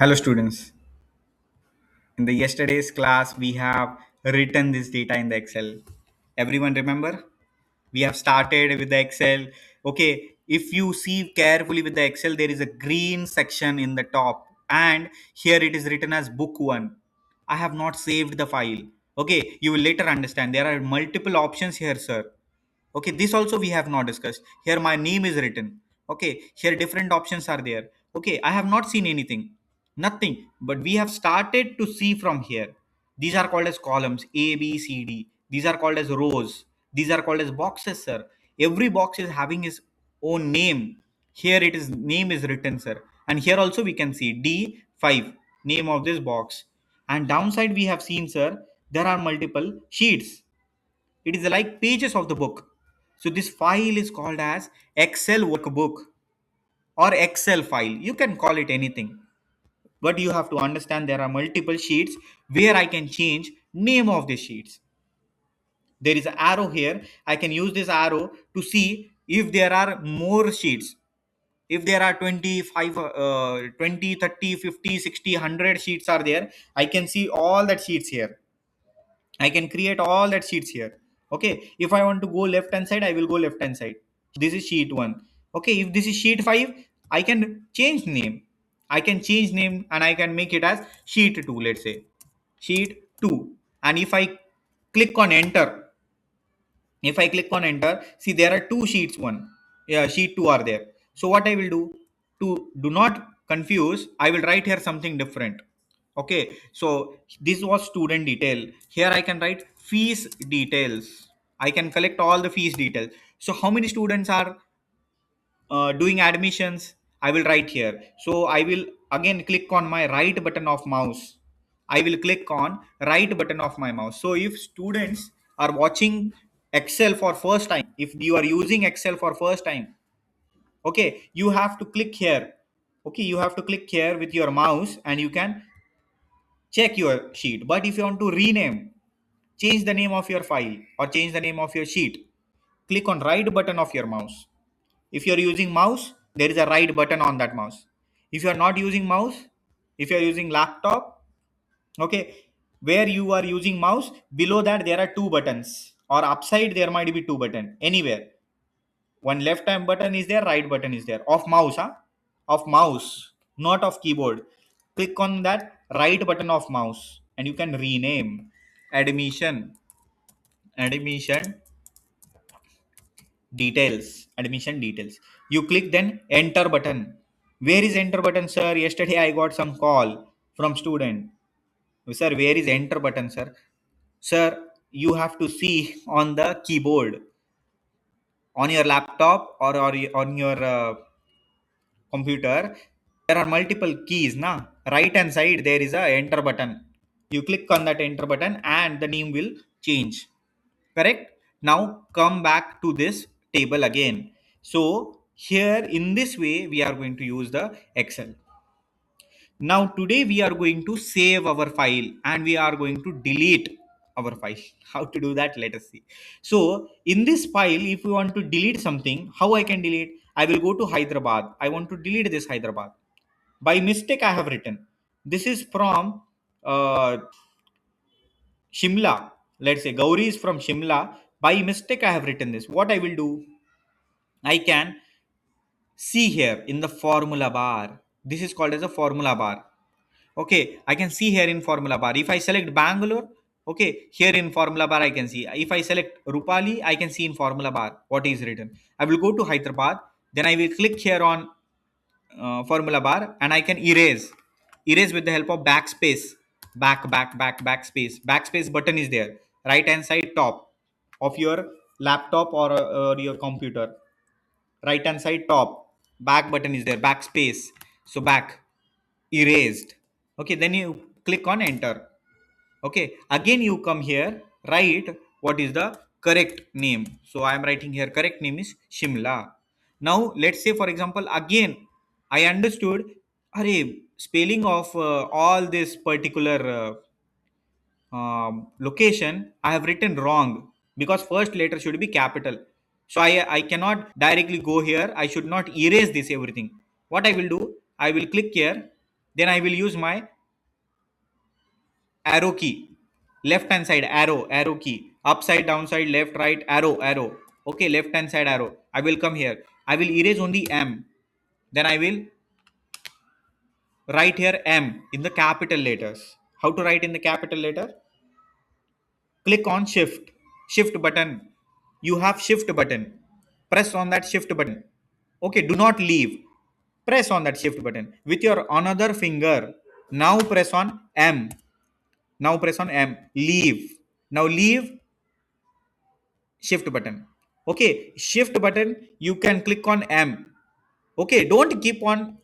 Hello students. In the yesterday's class, we have written this data in the Excel. Everyone remember? We have started with the Excel. Okay, if you see carefully with the Excel, there is a green section in the top and here it is written as book 1. I have not saved the file. Okay, you will later understand. There are multiple options here, sir. Okay, this also we have not discussed. Here my name is written. Okay, here different options are there. Okay, I have not seen anything, nothing, but we have started to see from here. These are called as columns A, B, C, D. These are called as rows. These are called as boxes, sir. Every box is having its own name. Here it is name is written, sir. And here also we can see D5, name of this box. And downside we have seen, sir, there are multiple sheets. It is like pages of the book. So this file is called as Excel workbook or Excel file. You can call it anything. But you have to understand there are multiple sheets where I can change name of the sheets. There is an arrow here. I can use this arrow to see if there are more sheets. If there are 25, 20, 30, 50, 60, 100 sheets are there, I can see all that sheets here. I can create all that sheets here. Okay, if I want to go left hand side, I will go left hand side. This is sheet 1. Okay, if this is sheet 5, I can change name. I can change name and I can make it as sheet 2, let's say. Sheet 2. And if I click on enter, if I click on enter, see there are two sheets, one. Yeah, sheet 2 are there. So what I will do, to do not confuse, I will write here something different. Okay, so this was student detail. Here I can write fees details. I can collect all the fees details. So how many students are doing admissions? I will write here. So I will again click on my right button of mouse. I will click on right button of my mouse. So if students are watching Excel for first time, if you are using Excel for first time, okay, you have to click here. Okay, you have to click here with your mouse and you can check your sheet. But if you want to rename, change the name of your file or change the name of your sheet, click on right button of your mouse. If you are using mouse, there is a right button on that mouse. If you are not using mouse, if you are using laptop, okay, where you are using mouse, below that there are two buttons or upside there might be two button anywhere. One left hand button is there, right button is there. Of mouse, huh? Of mouse, not of keyboard. Click on that right button of mouse and you can rename admission, admission details, admission details. You click then enter button. Where is enter button, sir? Yesterday I got some call from student. Sir, where is enter button, sir? Sir, you have to see on the keyboard on your laptop or on your computer. There are multiple keys, na? Right hand side there is a enter button. You click on that enter button and the name will change. Correct? Now come back to this table again. So here in this way we are going to use the Excel. Now today we are going to save our file and we are going to delete our file. How to do that, let us see. So in this file, if you want to delete something, how I can delete? I will go to Hyderabad. I want to delete this Hyderabad. By mistake I have written this is from uh, Shimla. Let's say Gauri is from Shimla. By mistake I have written this. What I will do, I can see here in the formula bar. This is called as a formula bar. Okay, I can see here in formula bar. If I select Bangalore, okay, here in formula bar I can see. If I select Rupali, I can see in formula bar what is written. I will go to Hyderabad, then I will click here on formula bar and I can erase with the help of backspace. Backspace. Backspace button is there, right hand side top of your laptop or your computer. Right hand side top, back button is there, backspace. So back, erased. Okay, then you click on enter. Okay, again you come here, write what is the correct name. So I am writing here correct name is Shimla. Now let's say for example again I understood, array spelling of all this particular location I have written wrong because first letter should be capital. So I cannot directly go here. I should not erase this everything. What I will do, I will click here. Then I will use my arrow key. Left hand side arrow, arrow key. Upside, downside, left, right, arrow, arrow. Okay, left hand side arrow. I will come here. I will erase only M. Then I will write here M in the capital letters. How to write in the capital letter? Click on shift button. You have shift button. Press on that shift button. Okay, do not leave. Press on that shift button with your another finger. Now press on M. Now press on M. Leave. Now leave. Shift button. Okay, shift button. You can click on M. Okay, don't keep on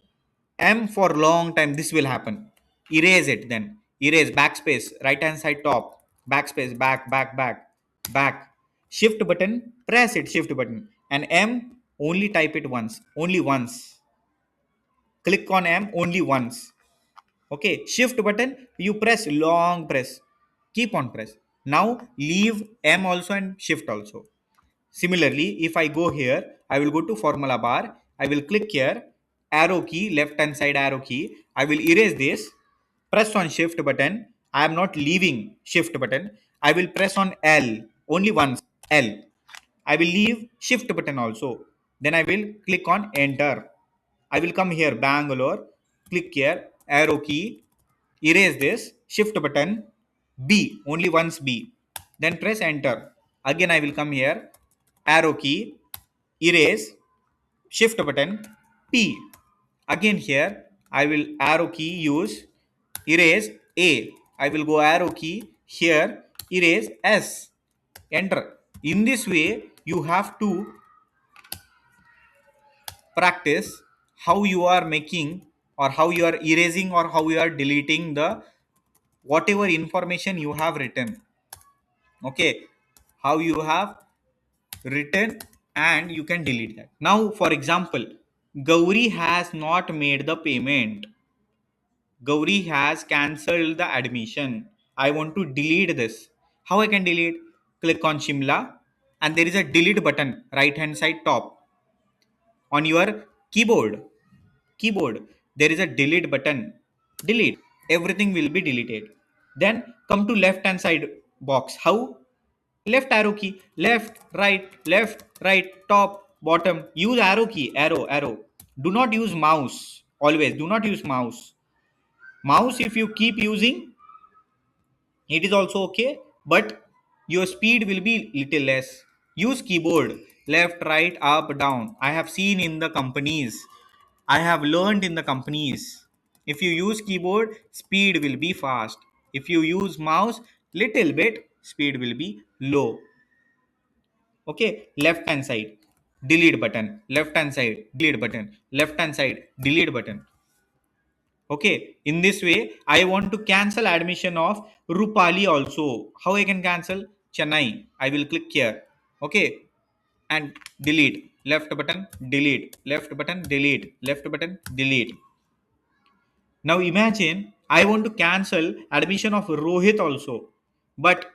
M for long time. This will happen. Erase it. Then erase. Backspace, right hand side top. Backspace, back. Shift button. Press it. Shift button. And M, only type it once. Only once. Click on M only once. Okay, shift button. You press long press. Keep on press. Now leave M also and shift also. Similarly, if I go here, I will go to formula bar. I will click here, arrow key, left hand side arrow key. I will erase this, press on shift button. I am not leaving shift button. I will press on L only once, L. I will leave shift button also. Then I will click on enter. I will come here, Bangalore, click here, arrow key, erase this, shift button, B, only once B. Then press enter. Again I will come here, arrow key, erase, shift button, P. Again here I will arrow key use, erase A. I will go arrow key here, erase S. Enter. In this way you have to practice how you are making or how you are erasing or how you are deleting the whatever information you have written. Okay, how you have written and you can delete that. Now for example, Gauri has not made the payment. Gauri has cancelled the admission. I want to delete this. How I can delete? Click on Shimla and there is a delete button right hand side top on your keyboard. There is a delete button. Delete. Everything will be deleted. Then come to left hand side box. How? Left arrow key. Left, right, top, bottom. Use arrow key. Arrow. Do not use mouse. Always do not use mouse. Mouse, if you keep using, it is also okay, but your speed will be little less. Use keyboard. Left, right, up, down. I have seen in the companies. I have learned in the companies. If you use keyboard, speed will be fast. If you use mouse, little bit, speed will be low. Okay, left hand side, delete button. Left hand side, delete button. Left hand side, delete button. Okay, in this way I want to cancel admission of Rupali also. How I can cancel? Chennai. I will click here. Okay, and delete. Left button, delete. Left button, delete. Left button, delete. Now imagine I want to cancel admission of Rohit also, but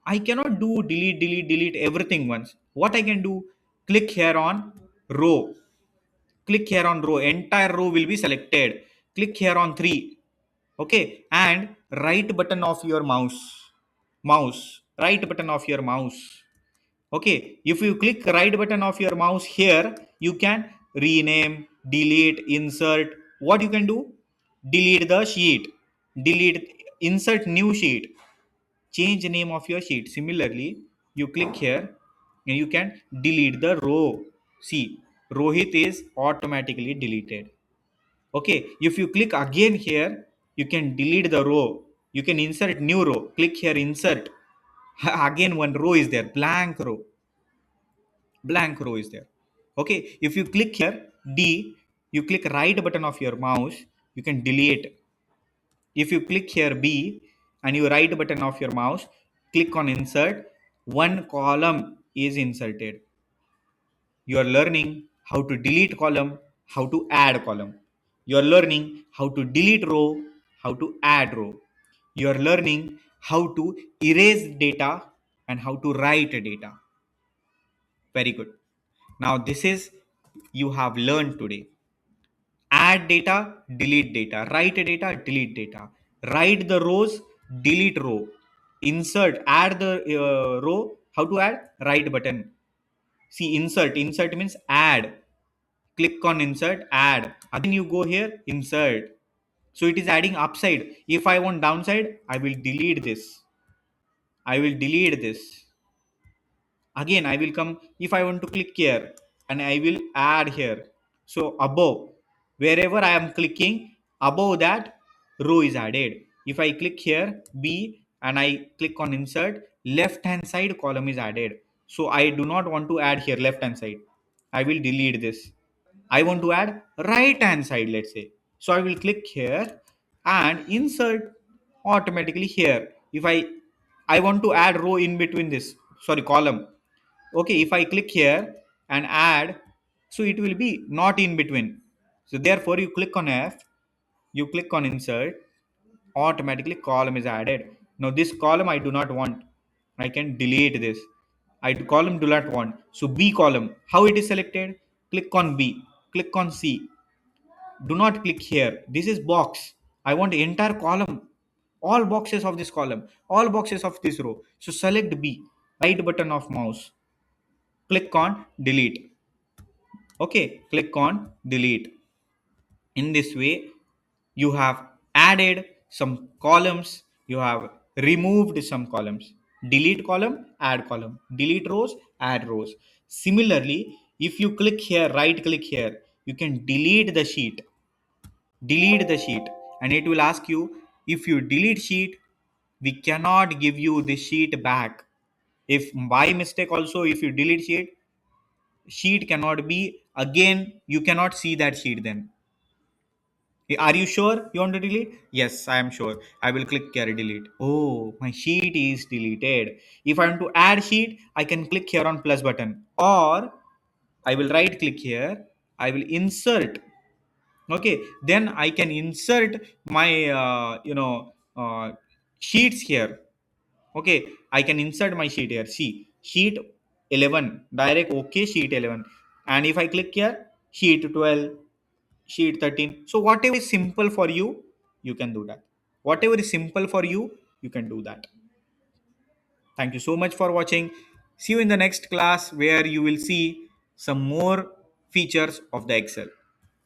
I cannot do delete everything once. What I can do? Click here on row. Click here on row. Entire row will be selected. Click here on 3. Okay, and right button of your mouse, right button of your mouse. Okay, if you click right button of your mouse here, you can rename, delete, insert. What you can do? Delete the sheet, delete, insert new sheet, change the name of your sheet. Similarly, you click here and you can delete the row. See, Rohit is automatically deleted. Okay, if you click again here, you can delete the row. You can insert new row. Click here, insert. Again one row is there, blank row is there. Okay, if you click here D, you click right button of your mouse, you can delete. If you click here B and you right button of your mouse, click on insert, one column is inserted. You are learning how to delete column, how to add column. You are learning how to delete row, how to add row. You are learning how to erase data and how to write data. Very good. Now this is you have learned today. Add data, delete data, write data, delete data, write the rows, delete row, insert, add the row. How to add? Right button. See, insert means add. Click on insert, add. Again you go here, insert. So it is adding upside. If I want downside, I will delete this. I will delete this. Again I will come. If I want to click here, and I will add here. So above, wherever I am clicking, above that row is added. If I click here B and I click on insert, left hand side column is added. So I do not want to add here left hand side. I will delete this. I want to add right hand side, let's say. So I will click here and insert automatically here. If I want to add row in between this, sorry, column. Okay, if I click here and add, so it will be not in between. So therefore you click on F, you click on insert, automatically column is added. Now this column I do not want. I can delete this. I column do not want. So B column, how it is selected? Click on B, click on C. Do not click here. This is box. I want the entire column. All boxes of this column, all boxes of this row. So select B, right button of mouse. Click on delete. Okay, click on delete. In this way, you have added some columns, you have removed some columns. Delete column, add column. Delete rows, add rows. Similarly, if you click here, right click here, you can delete the sheet. Delete the sheet, and it will ask you, if you delete sheet, we cannot give you the sheet back. If by mistake also, if you delete sheet cannot be again, you cannot see that sheet then. Are you sure you want to delete? Yes, I am sure. I will click here delete. Oh, my sheet is deleted. If I want to add sheet, I can click here on plus button, or I will right click here. I will insert. Okay, then I can insert my sheets here. Okay, I can insert my sheet here. See, sheet 11, direct. Okay, sheet 11. And if I click here, sheet 12, sheet 13. So whatever is simple for you, you can do that. Whatever is simple for you, you can do that. Thank you so much for watching. See you in the next class, where you will see some more features of the Excel.